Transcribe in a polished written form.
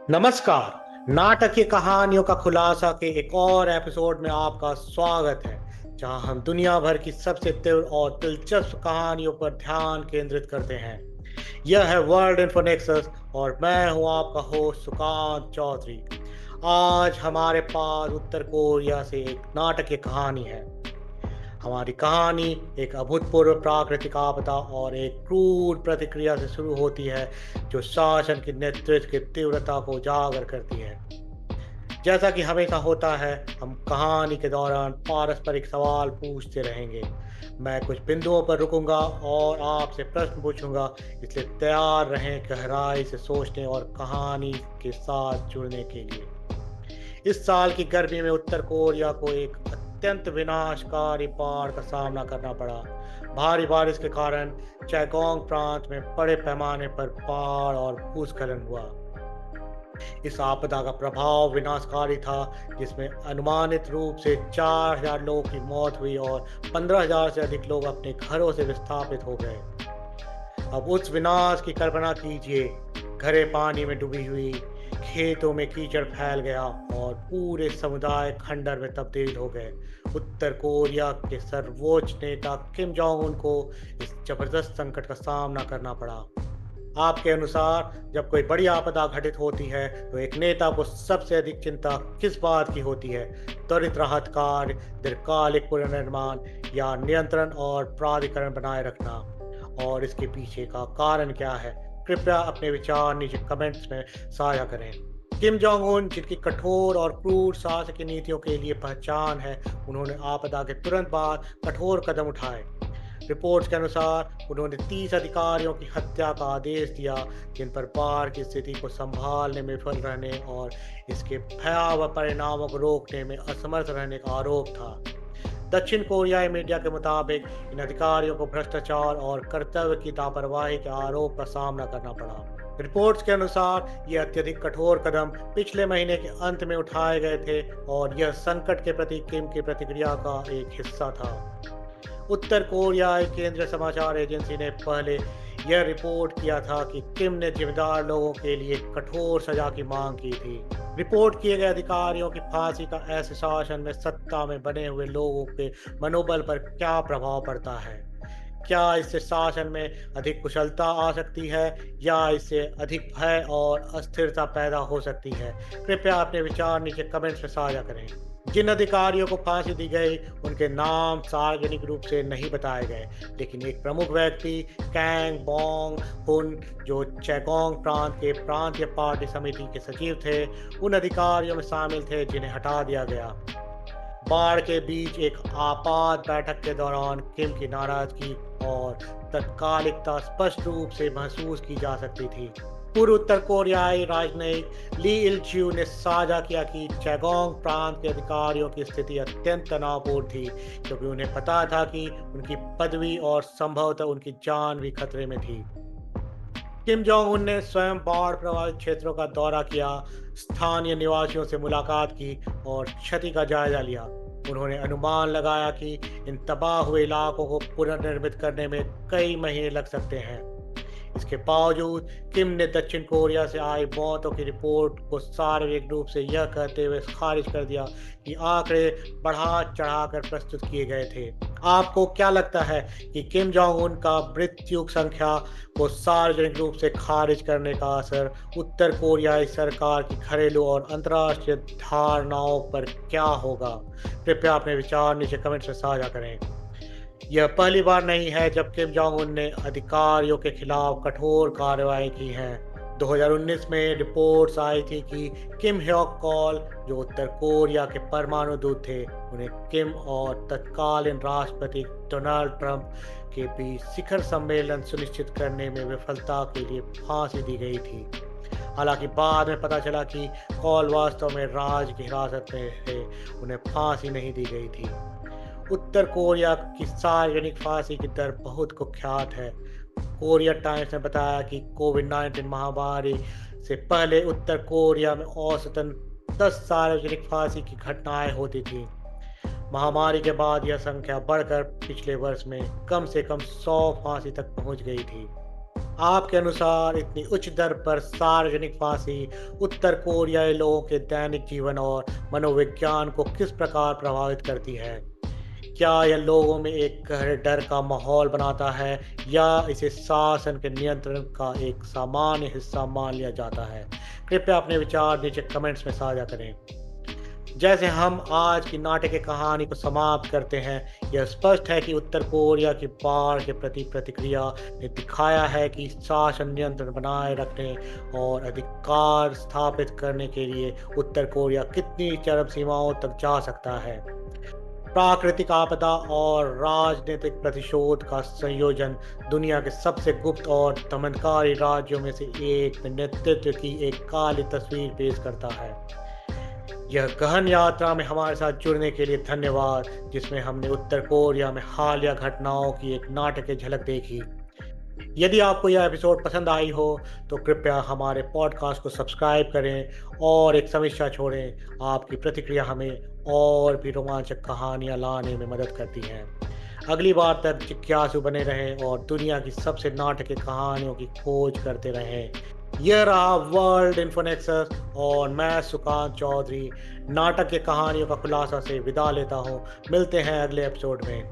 नमस्कार। नाटकीय कहानियों का खुलासा के एक और एपिसोड में आपका स्वागत है, जहां हम दुनिया भर की सबसे तीव्र और दिलचस्प कहानियों पर ध्यान केंद्रित करते हैं। यह है वर्ल्ड इन्फोनेक्सस और मैं हूं आपका होस्ट सुकांत चौधरी। आज हमारे पास उत्तर कोरिया से एक नाटकीय कहानी है। हमारी कहानी एक अभूतपूर्व प्राकृतिक आपदा और एक क्रूर प्रतिक्रिया से शुरू होती है, जो शासन की नेतृत्व की तीव्रता को उजागर करती है। जैसा कि हमेशा होता है, हम कहानी के दौरान पारस्परिक सवाल पूछते रहेंगे। मैं कुछ बिंदुओं पर रुकूंगा और आपसे प्रश्न पूछूंगा, इसलिए तैयार रहें गहराई से सोचने और कहानी के साथ जुड़ने के लिए। इस साल की गर्मी में उत्तर कोरिया को एक अत्यंत विनाशकारी बाढ़ का सामना करना पड़ा। भारी बारिश के कारण चैगोंग प्रांत में बड़े पैमाने पर बाढ़ और भूस्खलन हुआ। इस आपदा का प्रभाव विनाशकारी था, जिसमें अनुमानित रूप से 4,000 लोगों की मौत हुई और 15,000 से अधिक लोग अपने घरों से विस्थापित हो गए। अब उस विनाश की कल्पना कीजिए। घरें पानी में डूबी हुई, खेतों में कीचड़ फैल गया और पूरे समुदाय खंडर में तब्दील हो गए। उत्तर कोरिया के सर्वोच्च नेता किम जोंग उन को इस जबरदस्त संकट का सामना करना पड़ा। आपके अनुसार जब कोई बड़ी आपदा घटित होती है, तो एक नेता को सबसे अधिक चिंता किस बात की होती है? त्वरित राहत कार्य, दीर्घकालिक पुनर्निर्माण, या नियंत्रण और प्राधिकरण बनाए रखना? और इसके पीछे का कारण क्या है? कृपया अपने विचार नीचे कमेंट्स में साझा करें। किम जोंग उन, जिनकी कठोर और क्रूर शासकीय नीतियों के लिए पहचान है, उन्होंने आपदा के तुरंत बाद कठोर कदम उठाए। रिपोर्ट्स के अनुसार उन्होंने 30 अधिकारियों की हत्या का आदेश दिया, जिन पर बाढ़ की स्थिति को संभालने में विफल रहने और इसके भयावह परिणामों को रोकने में असमर्थ रहने का आरोप था। दक्षिण कोरियाई मीडिया के मुताबिक इन अधिकारियों को भ्रष्टाचार और कर्तव्य की लापरवाही के आरोप का सामना करना पड़ा। रिपोर्ट्स के अनुसार ये अत्यधिक कठोर कदम पिछले महीने के अंत में उठाए गए थे और यह संकट के प्रति किम की प्रतिक्रिया का एक हिस्सा था। उत्तर कोरियाई केंद्रीय समाचार एजेंसी ने पहले यह रिपोर्ट किया था कि किम ने जिम्मेदार लोगों के लिए कठोर सजा की मांग की थी। रिपोर्ट किए गए अधिकारियों की फांसी का ऐसे शासन में सत्ता में बने हुए लोगों के मनोबल पर क्या प्रभाव पड़ता है? क्या इससे शासन में अधिक कुशलता आ सकती है, या इससे अधिक भय और अस्थिरता पैदा हो सकती है? कृपया अपने विचार नीचे कमेंट्स में साझा करें। जिन अधिकारियों को फांसी दी गई, उनके नाम सार्वजनिक रूप से नहीं बताए गए, लेकिन एक प्रमुख व्यक्ति कैंग बोंग हुन, जो चेगोंग प्रांत के प्रांतीय पार्टी समिति के सचिव थे, उन अधिकारियों में शामिल थे जिन्हें हटा दिया गया। बाढ़ के बीच एक आपात बैठक के दौरान किम की नाराजगी और तत्कालिकता स्पष्ट रूप से महसूस की जा सकती थी। पूर्व उत्तर कोरियाई राजनयिक ली इल च्यू ने साझा किया कि चैगोंग प्रांत के अधिकारियों की स्थिति अत्यंत तनावपूर्ण थी, क्योंकि उन्हें पता था कि उनकी पदवी और संभवतः उनकी जान भी खतरे में थी। किम जोंग उन ने स्वयं बाढ़ प्रभावित क्षेत्रों का दौरा किया, स्थानीय निवासियों से मुलाकात की और क्षति का जायजा लिया। उन्होंने अनुमान लगाया कि इन तबाह हुए इलाकों को पुनर्निर्मित करने में कई महीने लग सकते हैं। इसके बावजूद किम ने दक्षिण कोरिया से आई मौतों की रिपोर्ट को सार्वजनिक रूप से यह कहते हुए खारिज कर दिया कि आंकड़े बढ़ा चढ़ाकर प्रस्तुत किए गए थे। आपको क्या लगता है कि किम जोंग उन का मृत्यु संख्या को सार्वजनिक रूप से खारिज करने का असर उत्तर कोरियाई सरकार की घरेलू और अंतर्राष्ट्रीय धारणाओं पर क्या होगा? कृपया अपने विचार नीचे कमेंट्स में साझा करें। यह पहली बार नहीं है जब किम जोंग उन ने अधिकारियों के खिलाफ कठोर कार्रवाई की है। 2019 में रिपोर्ट्स आई थी कि किम ह्योक कॉल, जो उत्तर कोरिया के परमाणु दूत थे, उन्हें किम और तत्कालीन राष्ट्रपति डोनाल्ड ट्रंप के बीच शिखर सम्मेलन सुनिश्चित करने में विफलता के लिए फांसी दी गई थी। हालांकि बाद में पता चला कि कॉल वास्तव में राज की हिरासत में थे, उन्हें फांसी नहीं दी गई थी। उत्तर कोरिया की सार्वजनिक फांसी की दर बहुत कुख्यात है। कोरिया टाइम्स ने बताया कि कोविड-19 महामारी से पहले उत्तर कोरिया में औसतन 10 सार्वजनिक फांसी की घटनाएं होती थी। महामारी के बाद यह संख्या बढ़कर पिछले वर्ष में कम से कम 100 फांसी तक पहुंच गई थी। आपके अनुसार इतनी उच्च दर पर सार्वजनिक फांसी उत्तर कोरियाई लोगों के दैनिक जीवन और मनोविज्ञान को किस प्रकार प्रभावित करती है? क्या यह लोगों में एक गहरे डर का माहौल बनाता है या इसे शासन के नियंत्रण का एक सामान्य हिस्सा मान लिया जाता है? कृपया अपने विचार नीचे कमेंट्स में साझा करें। जैसे हम आज की नाटकीय कहानी को समाप्त करते हैं, यह स्पष्ट है कि उत्तर कोरिया की बाढ़ के प्रति प्रतिक्रिया ने दिखाया है कि शासन नियंत्रण बनाए रखने और अधिकार स्थापित करने के लिए उत्तर कोरिया कितनी चरम सीमाओं तक जा सकता है। प्राकृतिक आपदा और राजनीतिक प्रतिशोध का संयोजन दुनिया के सबसे गुप्त और दमनकारी राज्यों में से एक में नेतृत्व की एक काली तस्वीर पेश करता है। यह गहन यात्रा में हमारे साथ जुड़ने के लिए धन्यवाद, जिसमें हमने उत्तर कोरिया में हालिया घटनाओं की एक नाटकीय झलक देखी। यदि आपको यह एपिसोड पसंद आई हो तो कृपया हमारे पॉडकास्ट को सब्सक्राइब करें और एक समीक्षा छोड़ें। आपकी प्रतिक्रिया हमें और भी रोमांचक कहानियाँ लाने में मदद करती हैं। अगली बार तक जिज्ञासु बने रहें और दुनिया की सबसे नाटकीय कहानियों की खोज करते रहें। यह रहा वर्ल्ड इन्फोनेक्सस और मैं सुकांत चौधरी नाटक की कहानियों का खुलासा से विदा लेता हूँ। मिलते हैं अगले एपिसोड में।